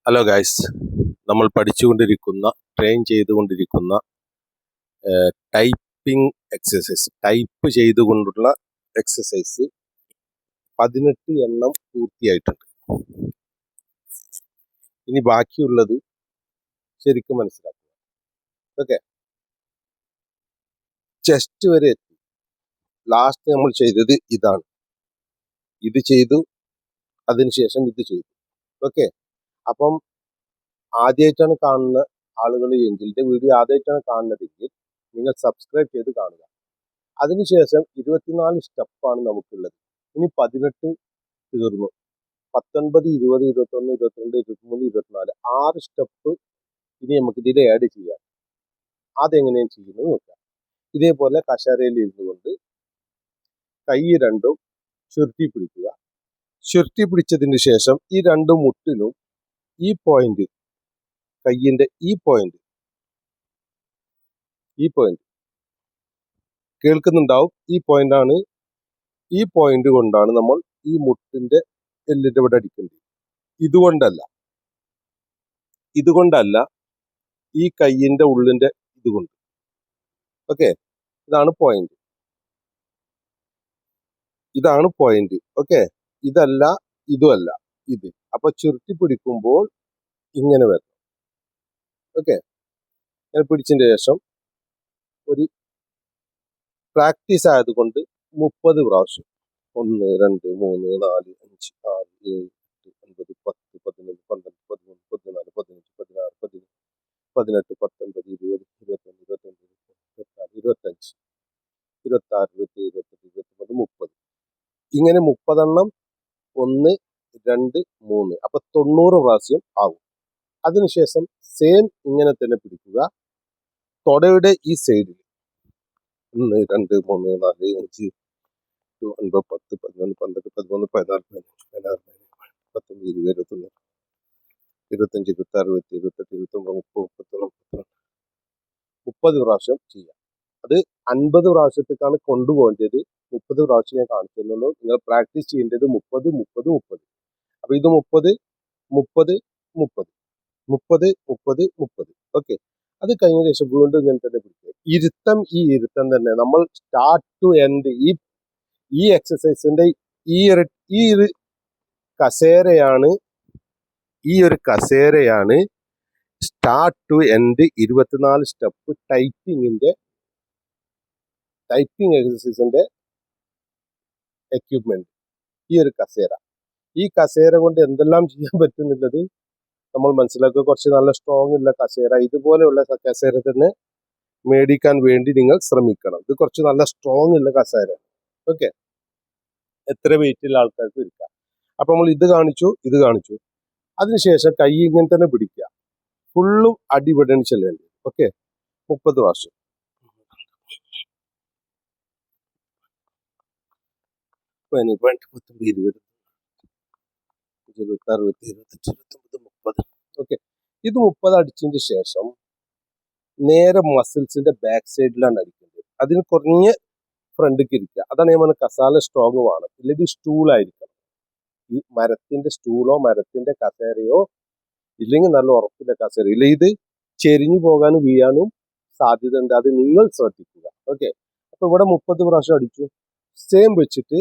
Hello guys, നമ്മൾ പഠിച്ചുകൊണ്ടിരിക്കുന്ന train ചെയ്തുകൊണ്ടിരിക്കുന്ന ടൈപ്പിംഗ് എക്സസൈസ്, ടൈപ്പ് ചെയ്തുകൊണ്ടുള്ള എക്സസൈസ് 18 എണ്ണം പൂർത്തിയായിട്ടുണ്ട്. ഇനി ബാക്കിയുള്ളത് ശരിക്കും മനസ്സിലാക്കുക. ഓക്കെ, ചെസ്റ്റ് വരെ എത്തി. ലാസ്റ്റ് നമ്മൾ ചെയ്തത് ഇതാണ്. ഇത് ചെയ്തു, അതിനുശേഷം ഇത് ചെയ്തു. ഓക്കെ, അപ്പം ആദ്യമായിട്ടാണ് കാണുന്ന ആളുകൾ എങ്കിൽ, എൻ്റെ വീഡിയോ ആദ്യമായിട്ടാണ് കാണുന്നതെങ്കിൽ നിങ്ങൾ സബ്സ്ക്രൈബ് ചെയ്ത് കാണുക. അതിനുശേഷം 24 സ്റ്റെപ്പാണ് നമുക്കുള്ളത്. ഇനി 18 തീർന്നു. 19, 20, 21, 22, 23, 24 6 സ്റ്റെപ്പ് ഇനി നമുക്ക് ഇതിൽ ആഡ് ചെയ്യാം. അതെങ്ങനെയാണ് ചെയ്യുന്നത് നോക്കാം. ഇതേപോലെ കസേരയിൽ ഇരുന്നു കൊണ്ട് കൈ രണ്ടും ചുരുട്ടി പിടിക്കുക. ചുരുട്ടി പിടിച്ചതിന് ശേഷം ഈ രണ്ട് മുട്ടിലും ഈ പോയിന്റ്, കയ്യിന്റെ ഈ പോയിന്റ് കേൾക്കുന്നുണ്ടാവും. ഈ പോയിന്റ് കൊണ്ടാണ് നമ്മൾ ഈ മുട്ടിന്റെ എല്ലിന്റെ ഇവിടെ അടിക്കേണ്ടത്. ഇതുകൊണ്ടല്ല, ഈ കയ്യിന്റെ ഉള്ളിന്റെ ഇതുകൊണ്ട്. ഓക്കെ, ഇതാണ് പോയിന്റ്. ഓക്കെ, ഇതല്ല, ഇതുമല്ല, ഇത്. അപ്പൊ ചുരുട്ടി പിടിക്കുമ്പോൾ ഇങ്ങനെ വരണം. ഓക്കെ, ഇങ്ങനെ പിടിച്ചതിന് ശേഷം ഒരു പ്രാക്ടീസ് ആയതുകൊണ്ട് 30 പ്രാവശ്യം 1, 2, 3, 4, 5, 6, 7, 8, 9, 10, 11, 12, 13, 14, 15, 16, 17, 18, 19, 20, 21, 22, 24, 25, 26, 27, 28, 29, 30. ഇങ്ങനെ 30 എണ്ണം 1, 2, 3 അപ്പൊ 90 പ്രാവശ്യം ആവും. അതിനുശേഷം സെയിം ഇങ്ങനെ തന്നെ പിടിക്കുക. തൊടയുടെ ഈ സൈഡിൽ 1, 2, 3, 4, 5, 9, 10, 11, 12, 13, 14, 15, 16, 17, 18, 19, 20, 25, 26, 27, 28, 29, 30, 30 പ്രാവശ്യം ചെയ്യാം. അത് 50 പ്രാവശ്യത്തേക്കാണ് കൊണ്ടുപോകേണ്ടത്. 30 പ്രാവശ്യം ഞാൻ കാണിച്ചു തന്നുള്ളൂ. നിങ്ങൾ പ്രാക്ടീസ് ചെയ്യേണ്ടത് 30, 30, 30. അപ്പൊ ഇത് 30, 30, 30, 30, 30, 30. ഓക്കെ, അത് കഴിഞ്ഞ ശേഷം വീണ്ടും ഇങ്ങനെ തന്നെ പിടിക്കുക. ഇരുത്തം തന്നെ നമ്മൾ സ്റ്റാർട്ട് ടു എൻഡ് ഈ എക്സസൈസിന്റെ ഈ ഒരു കസേരയാണ് start to end 24 step typing എക്സസൈസിന്റെ എക്യുപ്മെന്റ്. ഈ കസേര കൊണ്ട് എന്തെല്ലാം ചെയ്യാൻ പറ്റുന്നുള്ളത് നമ്മൾ മനസ്സിലാക്കുക. കുറച്ച് നല്ല സ്ട്രോങ് ഉള്ള കസേര, ഇതുപോലെയുള്ള കസേര തന്നെ മേടിക്കാൻ വേണ്ടി നിങ്ങൾ ശ്രമിക്കണം. ഇത് കുറച്ച് നല്ല സ്ട്രോങ് ഉള്ള കസേര. ഓക്കെ, എത്ര വെയിറ്റുള്ള ആൾക്കാർക്ക് ഇരിക്കാം. അപ്പൊ നമ്മൾ ഇത് കാണിച്ചു. അതിനുശേഷം കൈ ഇങ്ങനെ തന്നെ പിടിക്കുക. ഫുള്ളും അടിപൊളിയാണ് ചെല്ലേണ്ടത്. ഓക്കെ, 30 പ്രാവശ്യം. ഓക്കെ, ഇത് 30 അടിച്ചതിന് ശേഷം നേരെ മസിൽസിന്റെ ബാക്ക് സൈഡിലാണ് അടിക്കേണ്ടത്. അതിന് കുറഞ്ഞ ഫ്രണ്ടിലേക്ക് ഇരിക്കുക. അതാണ് ഞാൻ പറഞ്ഞ കസാല സ്ട്രോങ് വേണം. ഇല്ലെങ്കിൽ സ്റ്റൂളായിരിക്കണം. ഈ മരത്തിന്റെ സ്റ്റൂളോ മരത്തിന്റെ കസേരയോ ഇല്ലെങ്കിൽ നല്ല ഉറപ്പില്ല കസേര. ഇല്ലെങ്കിൽ ഇത് ചെരിഞ്ഞു പോകാനും വീഴാനും സാധ്യത ഉണ്ട്. അത് നിങ്ങൾ ശ്രദ്ധിക്കുക. ഓക്കെ, അപ്പൊ ഇവിടെ 30 പ്രാവശ്യം അടിച്ചു. സെയിം വെച്ചിട്ട്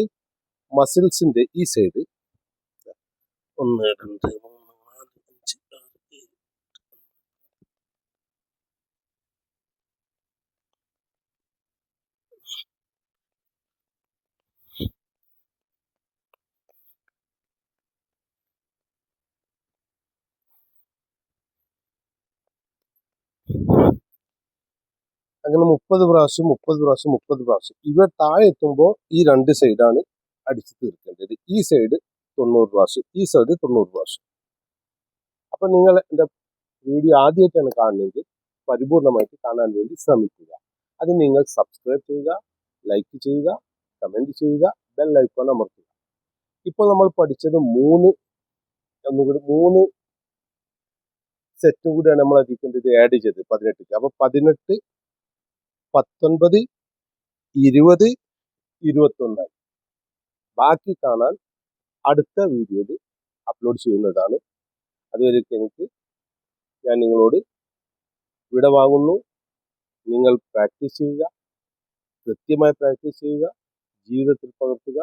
മസിൽസിന്റെ ഈ സൈഡ് 1, 2, 3, 4, 5, 6, 7. അങ്ങനെ 30 പ്രാവശ്യം. ഇവ താഴെ എത്തുമ്പോൾ ഈ രണ്ട് സൈഡാണ് അടിച്ചു തീർക്കേണ്ടത്. ഈ സൈഡ് 90 പ്രാവശ്യം, ഈ സൈഡ് 90 പ്രാവശ്യം. അപ്പൊ നിങ്ങൾ എൻ്റെ വീഡിയോ ആദ്യമായിട്ടാണ് കാണുന്നതെങ്കിൽ പരിപൂർണമായിട്ട് കാണാൻ വേണ്ടി ശ്രമിക്കുക. അത് നിങ്ങൾ സബ്സ്ക്രൈബ് ചെയ്യുക, ലൈക്ക് ചെയ്യുക, കമന്റ് ചെയ്യുക, ബെൽ ഐക്കൺ അമർത്തുക. ഇപ്പോൾ നമ്മൾ പഠിച്ചത് 3 സെറ്റും കൂടിയാണ് നമ്മൾ അതിൽ ആഡ് ചെയ്തത് 18. അപ്പൊ 18, 19, 20, 21. ബാക്കി കാണാൻ അടുത്ത വീഡിയോയിൽ അപ്ലോഡ് ചെയ്യുന്നതാണ്. അതുവരെയൊക്കെ ഞാൻ നിങ്ങളോട് വിട വാങ്ങുന്നു. നിങ്ങൾ പ്രാക്ടീസ് ചെയ്യുക, കൃത്യമായി പ്രാക്ടീസ് ചെയ്യുക, ജീവിതത്തിൽ പകർത്തുക.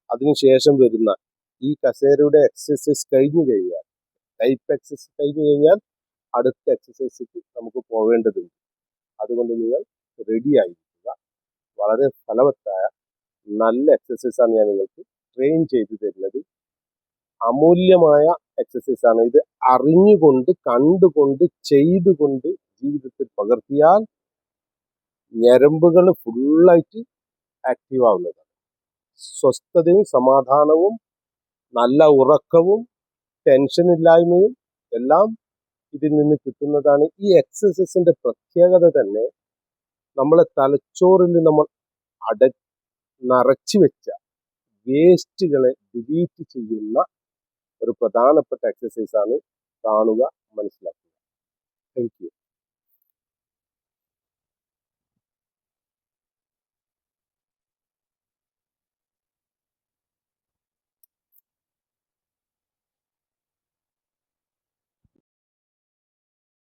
അതിനുശേഷം വരുന്ന ഈ കസേരയുടെ എക്സസൈസ് കഴിഞ്ഞു കഴിഞ്ഞാൽ, ടൈപ്പ് എക്സസൈസ് കഴിഞ്ഞു കഴിഞ്ഞാൽ അടുത്ത എക്സസൈസിക്ക് നമുക്ക് പോവേണ്ടതുണ്ട്. അതുകൊണ്ട് നിങ്ങൾ റെഡി ആയിരിക്കുക. വളരെ ഫലവത്തായ നല്ല എക്സസൈസാണ് ഞാൻ നിങ്ങൾക്ക് ട്രെയിൻ ചെയ്തു തരുന്നത്. അമൂല്യമായ എക്സസൈസാണ് ഇത്. അറിഞ്ഞുകൊണ്ട്, കണ്ടുകൊണ്ട്, ചെയ്തുകൊണ്ട് ജീവിതത്തിൽ പകർത്തിയാൽ ഞരമ്പുകൾ ഫുള്ളായിട്ട് ആക്റ്റീവ് ആവുന്നതാണ്. സ്വസ്ഥതയും സമാധാനവും നല്ല ഉറക്കവും ടെൻഷനില്ലായ്മയും എല്ലാം ഇതിൽ നിന്ന് കിട്ടുന്നതാണ്. ഈ എക്സസൈസിന്റെ പ്രത്യേകത തന്നെ നമ്മളെ തലച്ചോറിൽ നമ്മൾ നിറച്ചു വെച്ച വേസ്റ്റുകളെ ഡിലീറ്റ് ചെയ്യുന്ന ഒരു പ്രധാനപ്പെട്ട എക്സസൈസാണ്. കാണുക, മനസ്സിലാക്കുക. Thank you.